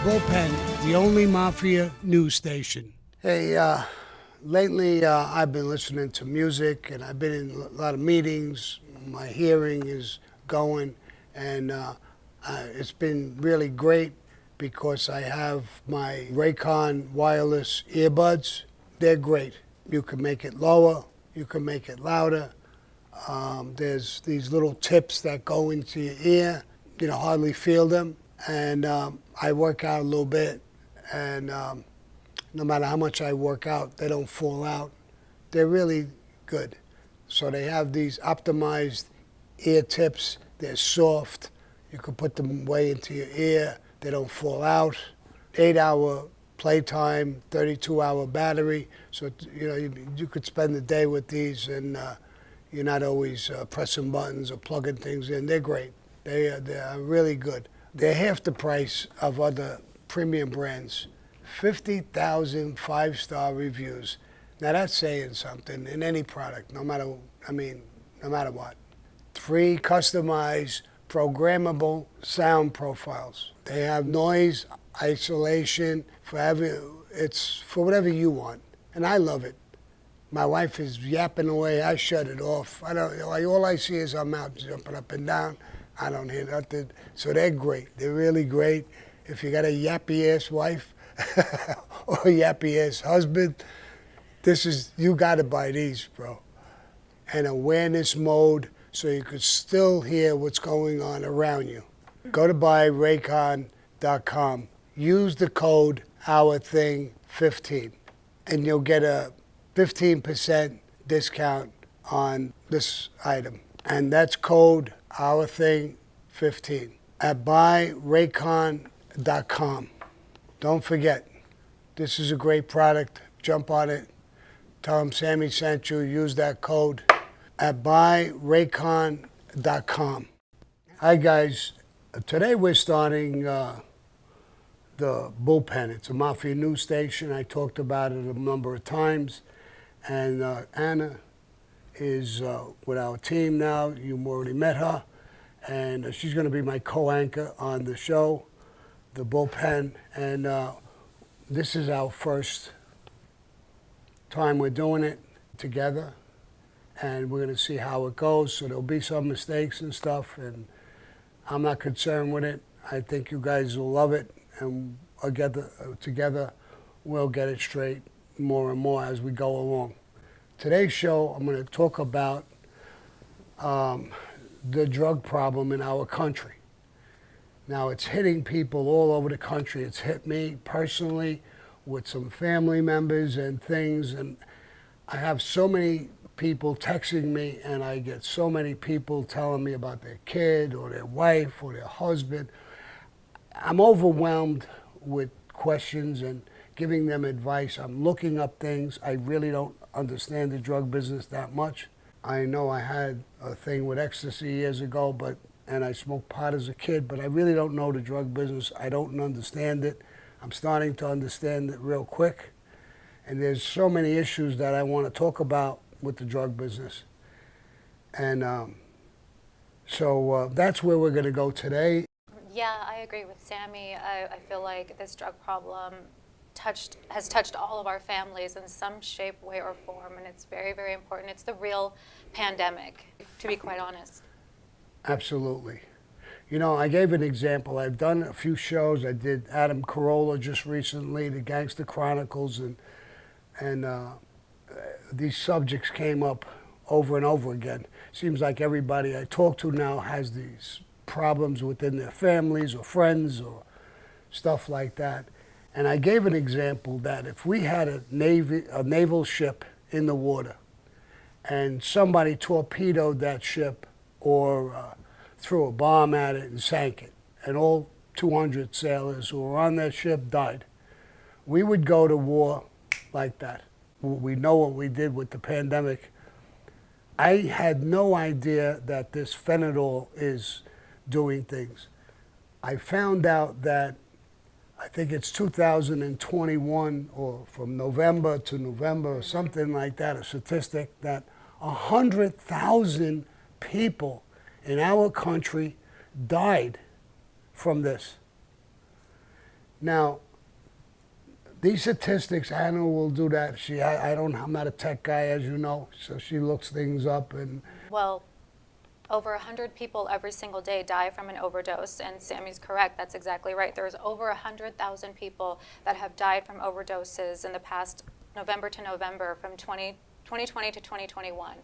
Bullpen, the only Mafia news station. Hey, lately I've been listening to music and I've been in a lot of meetings. My hearing is going and it's been really great because I have my Raycon wireless earbuds. They're great. You can make it lower, you can make it louder. There's these little tips that go into your ear. You know, hardly feel them. And I work out a little bit, and no matter how much I work out, they don't fall out. They're really good. So they have these optimized ear tips. They're soft. You can put them way into your ear. They don't fall out. 8-hour playtime, 32-hour battery. So, you know, you could spend the day with these and you're not always pressing buttons or plugging things in. They're great. They're really good. They're half the price of other premium brands. 50,000 5-star reviews. Now that's saying something in any product, no matter what. 3 customized, programmable sound profiles. They have noise isolation it's for whatever you want, and I love it. My wife is yapping away. I shut it off. All I see is her mouth jumping up and down. I don't hear nothing. So they're great. They're really great. If you got a yappy ass wife or a yappy ass husband, you got to buy these, bro. And awareness mode, so you could still hear what's going on around you. Go to buyraycon.com. Use the code OurThing15, and you'll get a 15% discount on this item. And that's code OurThing15 at buyraycon.com. Don't forget, this is a great product. Jump on it. Tell them Sammy sent you. Use that code at buyraycon.com. Hi, guys. Today we're starting the Bullpen. It's a Mafia news station. I talked about it a number of times. And Anna is with our team now. You've already met her. And she's going to be my co-anchor on the show, the Bullpen. And this is our first time we're doing it together. And we're going to see how it goes. So there'll be some mistakes and stuff. And I'm not concerned with it. I think you guys will love it. And together we'll get it straight more and more as we go along. Today's show, I'm going to talk about the drug problem in our country. Now, it's hitting people all over the country. It's hit me personally with some family members and things. And I have so many people texting me, and I get so many people telling me about their kid or their wife or their husband. I'm overwhelmed with questions and giving them advice. I'm looking up things. I really don't understand the drug business that much. I know I had a thing with ecstasy years ago, and I smoked pot as a kid, but I really don't know the drug business. I don't understand it. I'm starting to understand it real quick. And there's so many issues that I want to talk about with the drug business. And so that's where we're going to go today. Yeah, I agree with Sammy. I feel like this drug problem has touched all of our families in some shape, way, or form, and it's very, very important. It's the real pandemic, to be quite honest. Absolutely. You know, I gave an example. I've done a few shows. I did Adam Carolla just recently, the Gangster Chronicles, and these subjects came up over and over again. Seems like everybody I talk to now has these problems within their families or friends or stuff like that. And I gave an example that if we had a naval ship in the water and somebody torpedoed that ship or threw a bomb at it and sank it, and all 200 sailors who were on that ship died, we would go to war like that. We know what we did with the pandemic. I had no idea that this fentanyl is doing things. I found out that I think it's 2021 or from November to November or something like that, a statistic that 100,000 people in our country died from this. Now, these statistics, Anna will do that. I'm not a tech guy, as you know, so she looks things up and. Well, over 100 people every single day die from an overdose, and Sammy's correct. That's exactly right. There's over 100,000 people that have died from overdoses in the past November to November from 2020 to 2021.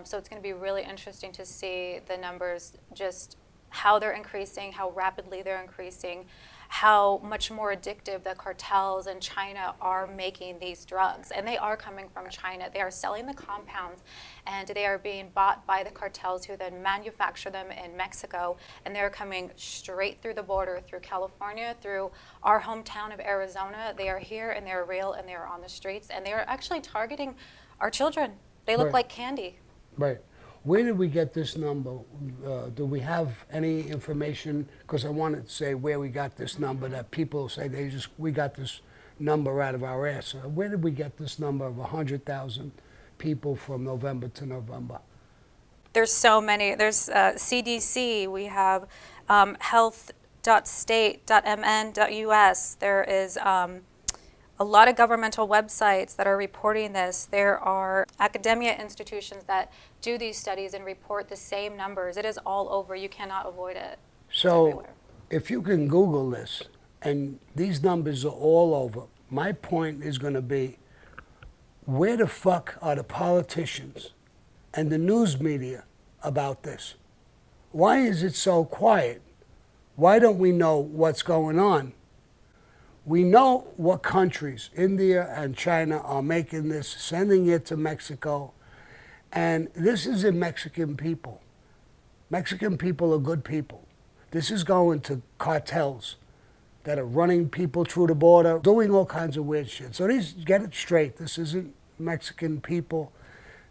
So it's going to be really interesting to see the numbers, just how they're increasing, how rapidly they're increasing, how much more addictive the cartels in China are making these drugs. And they are coming from China. They are selling the compounds, and they are being bought by the cartels who then manufacture them in Mexico. And they're coming straight through the border, through California, through our hometown of Arizona. They are here, and they're real, and they are on the streets. And they are actually targeting our children. They look Right. like candy. Right. Where did we get this number? Do we have any information? Because I wanted to say where we got this number, that people say we got this number out of our ass. Where did we get this number of 100,000 people from November to November? There's so many. There's CDC. We have health.state.mn.us. There is a lot of governmental websites that are reporting this. There are academia institutions that do these studies and report the same numbers. It is all over. You cannot avoid it. So Everywhere. if you can Google this, and these numbers are all over, my point is going to be, where the fuck are the politicians and the news media about this? Why is it so quiet? Why don't we know what's going on? We know what countries, India and China, are making this, sending it to Mexico. And this is in Mexican people. Mexican people are good people. This is going to cartels that are running people through the border, doing all kinds of weird shit. So get it straight. This isn't Mexican people.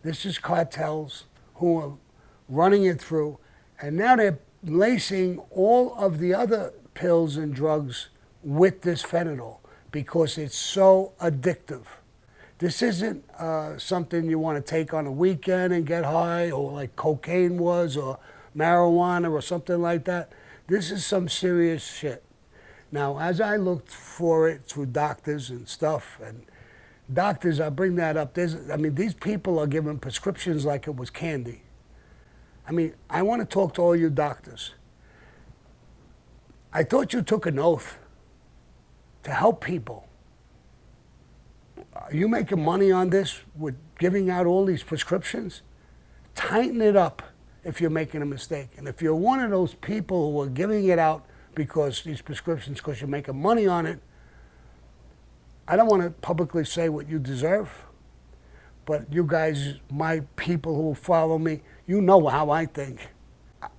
This is cartels who are running it through. And now they're lacing all of the other pills and drugs with this fentanyl because it's so addictive. This isn't something you want to take on a weekend and get high, or like cocaine was, or marijuana or something like that. This is some serious shit. Now, as I looked for it through doctors and stuff, and doctors, I bring that up, these people are given prescriptions like it was candy. I mean, I want to talk to all you doctors. I thought you took an oath to help people. Are you making money on this with giving out all these prescriptions? Tighten it up if you're making a mistake. And if you're one of those people who are giving it out because these prescriptions, because you're making money on it, I don't want to publicly say what you deserve, but you guys, my people who follow me, you know how I think.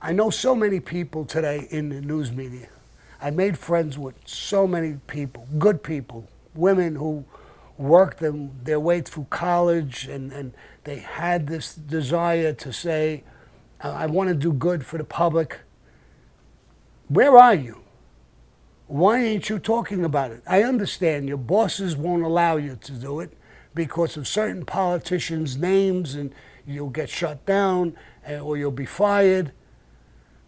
I know so many people today in the news media. I made friends with so many people, good people, women who worked their way through college, and they had this desire to say, I want to do good for the public. Where are you? Why ain't you talking about it? I understand your bosses won't allow you to do it because of certain politicians' names, and you'll get shut down or you'll be fired.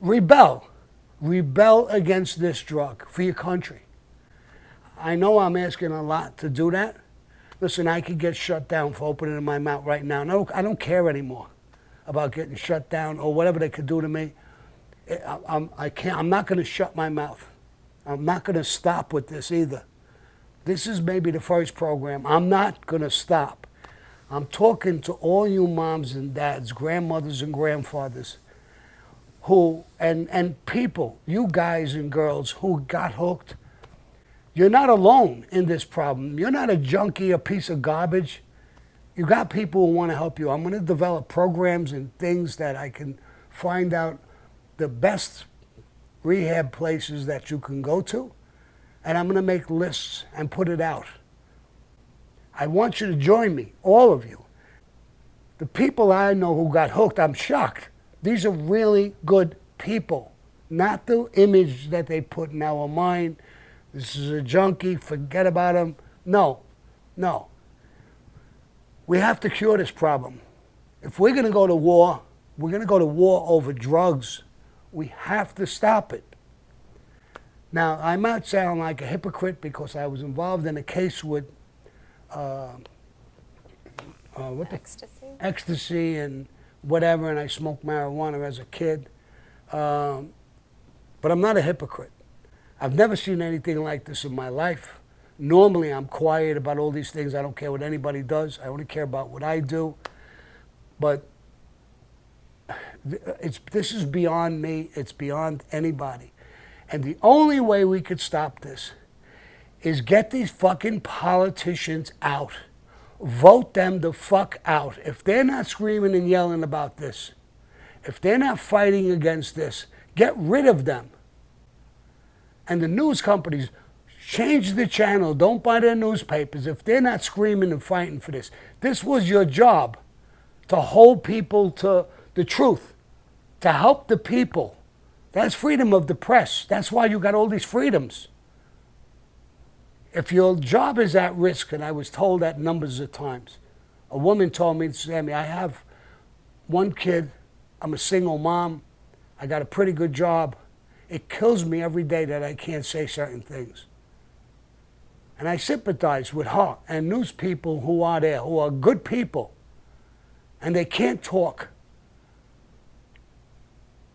Rebel. Rebel against this drug for your country. I know I'm asking a lot to do that. Listen, I could get shut down for opening my mouth right now. No, I don't care anymore about getting shut down or whatever they could do to me. I'm not going to shut my mouth. I'm not going to stop with this either. This is maybe the first program. I'm not going to stop. I'm talking to all you moms and dads, grandmothers and grandfathers, who, and people, you guys and girls who got hooked. You're not alone in this problem. You're not a junkie, a piece of garbage. You got people who want to help you. I'm going to develop programs and things that I can find out the best rehab places that you can go to, and I'm going to make lists and put it out. I want you to join me, all of you. The people I know who got hooked, I'm shocked. These are really good people, not the image that they put in our mind. This is a junkie, forget about him. No. We have to cure this problem. If we're going to go to war, we're going to go to war over drugs. We have to stop it. Now, I might sound like a hypocrite because I was involved in a case with ecstasy and whatever, and I smoked marijuana as a kid. But I'm not a hypocrite. I've never seen anything like this in my life. Normally, I'm quiet about all these things. I don't care what anybody does. I only care about what I do. But this is beyond me. It's beyond anybody. And the only way we could stop this is get these fucking politicians out. Vote them the fuck out. If they're not screaming and yelling about this, if they're not fighting against this, get rid of them. And the news companies, change the channel. Don't buy their newspapers if they're not screaming and fighting for this. This was your job, to hold people to the truth, to help the people. That's freedom of the press. That's why you got all these freedoms. If your job is at risk, and I was told that numbers of times, a woman told me, Sammy, I have one kid, I'm a single mom, I got a pretty good job. It kills me every day that I can't say certain things. And I sympathize with her and news people who are there, who are good people, and they can't talk.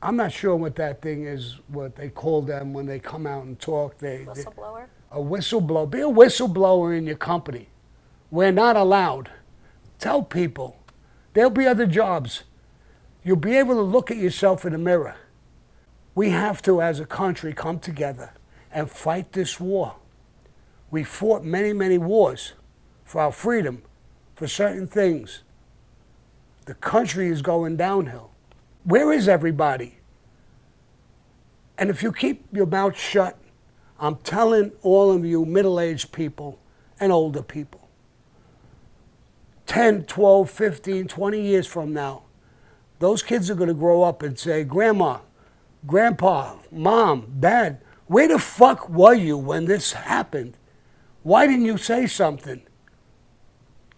I'm not sure what that thing is, what they call them when they come out and talk. Whistleblower? A whistleblower. Be a whistleblower in your company. We're not allowed. Tell people. There'll be other jobs. You'll be able to look at yourself in the mirror. We have to, as a country, come together and fight this war. We fought many, many wars for our freedom, for certain things. The country is going downhill. Where is everybody? And if you keep your mouth shut, I'm telling all of you middle-aged people and older people, 10, 12, 15, 20 years from now, those kids are going to grow up and say, Grandma, Grandpa, Mom, Dad, where the fuck were you when this happened? Why didn't you say something?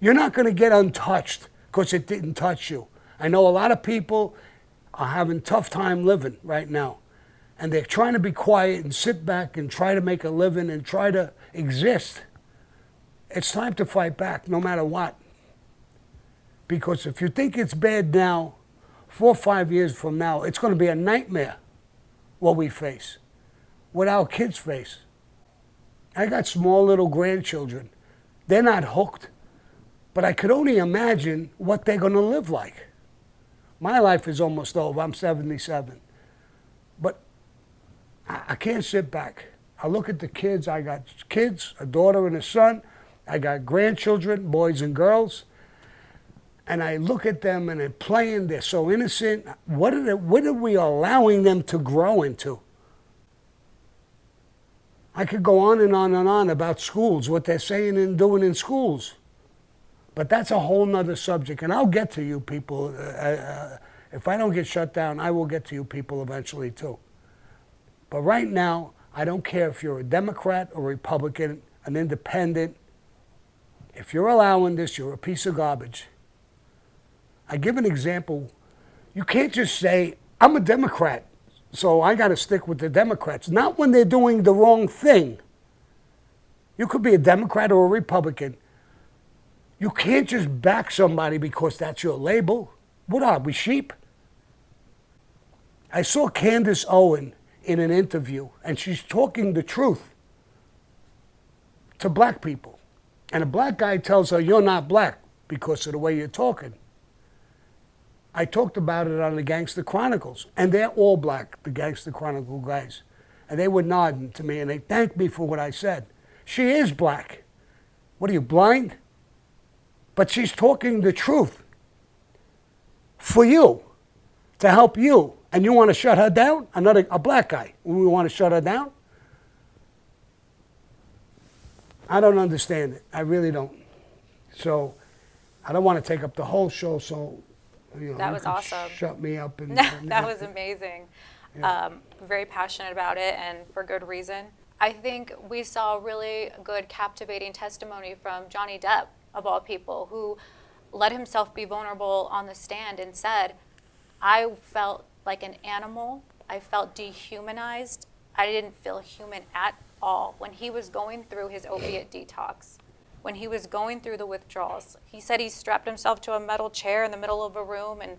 You're not going to get untouched because it didn't touch you. I know a lot of people are having a tough time living right now. And they're trying to be quiet and sit back and try to make a living and try to exist. It's time to fight back no matter what. Because if you think it's bad now, 4 or 5 years from now, it's going to be a nightmare what we face, what our kids face. I got small little grandchildren. They're not hooked, but I could only imagine what they're going to live like. My life is almost over. I'm 77. But I can't sit back. I look at the kids. I got kids, a daughter and a son. I got grandchildren, boys and girls. And I look at them and they're playing. They're so innocent. What are we allowing them to grow into? I could go on and on and on about schools, what they're saying and doing in schools. But that's a whole nother subject. And I'll get to you people. If I don't get shut down, I will get to you people eventually too. But right now, I don't care if you're a Democrat or Republican, an independent. If you're allowing this, you're a piece of garbage. I give an example. You can't just say, I'm a Democrat, so I got to stick with the Democrats. Not when they're doing the wrong thing. You could be a Democrat or a Republican. You can't just back somebody because that's your label. What are we, sheep? I saw Candace Owen in an interview, and she's talking the truth to black people. And a black guy tells her, you're not black because of the way you're talking. I talked about it on the Gangster Chronicles, and they're all black, the Gangster Chronicle guys. And they were nodding to me, and they thanked me for what I said. She is black. What are you, blind? But she's talking the truth for you, to help you. And you want to shut her down? A black guy. We want to shut her down? I don't understand it. I really don't. So I don't want to take up the whole show, so that was awesome. Shut me up. And that was amazing. Yeah. Very passionate about it, and for good reason. I think we saw really good, captivating testimony from Johnny Depp, of all people, who let himself be vulnerable on the stand and said, I felt like an animal. I felt dehumanized. I didn't feel human at all. When he was going through his opiate detox, when he was going through the withdrawals, he said he strapped himself to a metal chair in the middle of a room and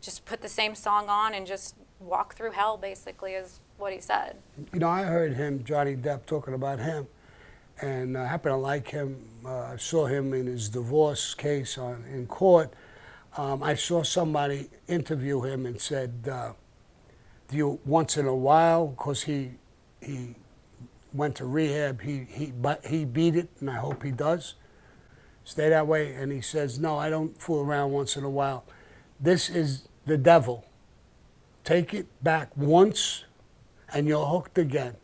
just put the same song on and just walked through hell, basically, is what he said. You know, I heard him, Johnny Depp, talking about him, and I happen to like him. I saw him in his divorce case in court. I saw somebody interview him and said, do you once in a while, because he went to rehab, he beat it, and I hope he does stay that way. And he says, no, I don't fool around once in a while. This is the devil. Take it back once, and you're hooked again.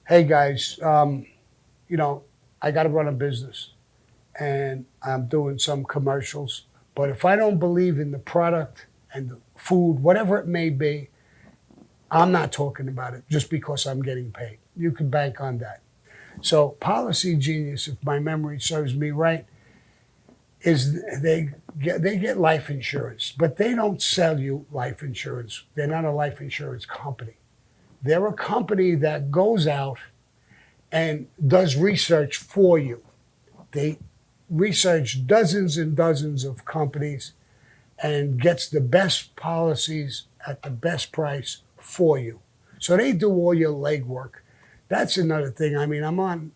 Hey guys, you know, I got to run a business, and I'm doing some commercials. But if I don't believe in the product and the food, whatever it may be, I'm not talking about it just because I'm getting paid. You can bank on that. So Policygenius, if my memory serves me right, is they get life insurance, but they don't sell you life insurance. They're not a life insurance company. They're a company that goes out and does research for you. They research dozens and dozens of companies and gets the best policies at the best price for you. So they do all your legwork. That's another thing. I mean, I'm on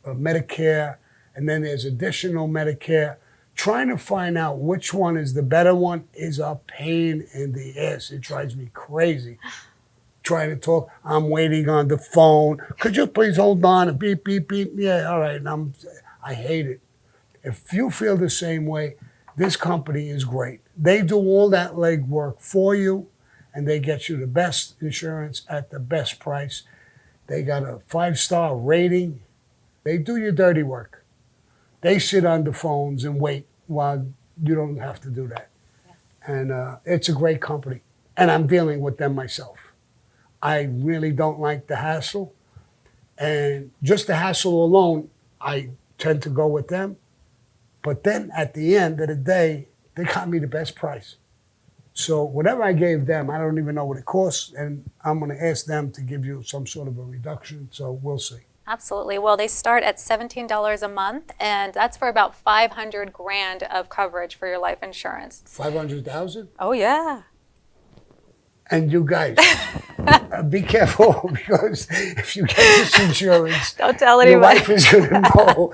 Medicare, and then there's additional Medicare. Trying to find out which one is the better one is a pain in the ass. It drives me crazy. Trying to talk, I'm waiting on the phone. Could you please hold on? Beep, beep, beep. Yeah, all right. And I hate it. If you feel the same way, this company is great. They do all that legwork for you, and they get you the best insurance at the best price. They got a 5-star rating. They do your dirty work. They sit on the phones and wait while you don't have to do that. Yeah. And it's a great company. And I'm dealing with them myself. I really don't like the hassle. And just the hassle alone, I tend to go with them. But then at the end of the day, they got me the best price. So whatever I gave them, I don't even know what it costs, and I'm going to ask them to give you some sort of a reduction, so we'll see. Absolutely. Well, they start at $17 a month, and that's for about $500,000 of coverage for your life insurance. 500,000? Oh, yeah. And you guys, be careful, because if you get this insurance, don't tell anybody. Your wife is going to know.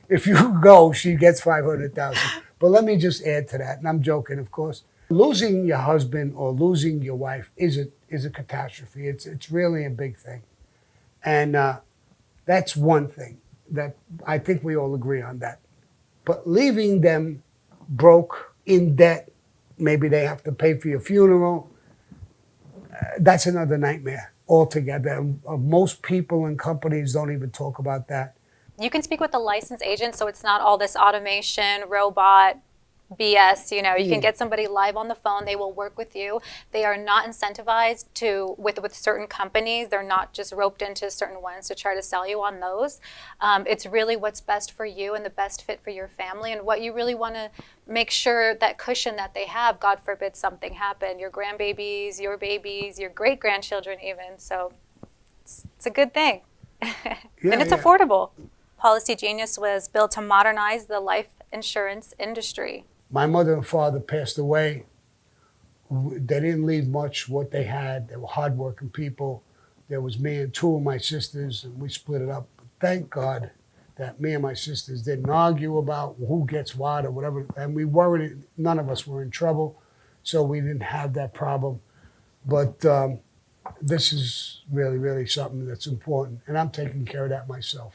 If you go, she gets 500,000. But let me just add to that, and I'm joking, of course. Losing your husband or losing your wife is a catastrophe. It's really a big thing. And that's one thing that I think we all agree on that. But leaving them broke, in debt, maybe they have to pay for your funeral, that's another nightmare altogether. Most people and companies don't even talk about that. You can speak with a licensed agent, so it's not all this automation, robot, BS. You know, you can get somebody live on the phone. They will work with you. They are not incentivized to with certain companies. They're not just roped into certain ones to try to sell you on those. It's really what's best for you and the best fit for your family, and what you really want to make sure that cushion that they have. God forbid something happen. Your grandbabies, your babies, your great grandchildren, even. So it's a good thing, and it's affordable. Policygenius was built to modernize the life insurance industry. My mother and father passed away. They didn't leave much what they had. They were hardworking people. There was me and 2 of my sisters, and we split it up. But thank God that me and my sisters didn't argue about who gets what or whatever. And we weren't, none of us were in trouble, so we didn't have that problem. But this is really, really something that's important, and I'm taking care of that myself.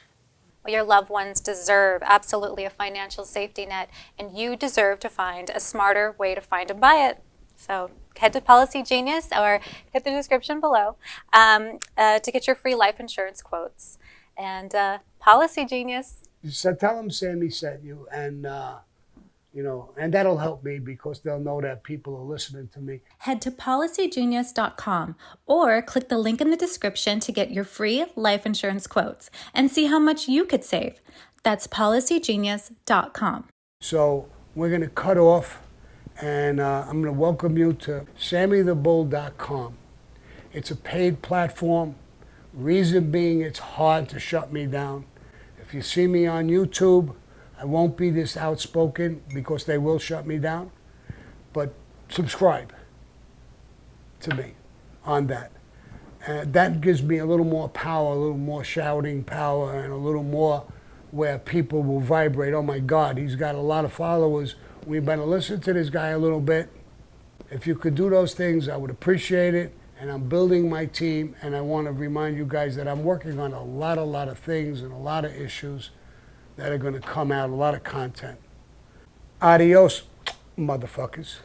Well, your loved ones deserve absolutely a financial safety net, and you deserve to find a smarter way to find and buy it. So head to Policygenius or hit the description below to get your free life insurance quotes. And Policygenius. So tell them Sammy sent you, and you know, and that'll help me because they'll know that people are listening to me. Head to policygenius.com or click the link in the description to get your free life insurance quotes and see how much you could save. That's policygenius.com. So we're going to cut off, and I'm going to welcome you to SammyTheBull.com. It's a paid platform Reason being, it's hard to shut me down. If you see me on YouTube, I won't be this outspoken because they will shut me down. But subscribe to me on that. And that gives me a little more power, a little more shouting power, and a little more where people will vibrate. Oh my God, he's got a lot of followers. We better listen to this guy a little bit. If you could do those things, I would appreciate it. And I'm building my team, and I want to remind you guys that I'm working on a lot of things and a lot of issues that are going to come out, a lot of content. Adios, motherfuckers.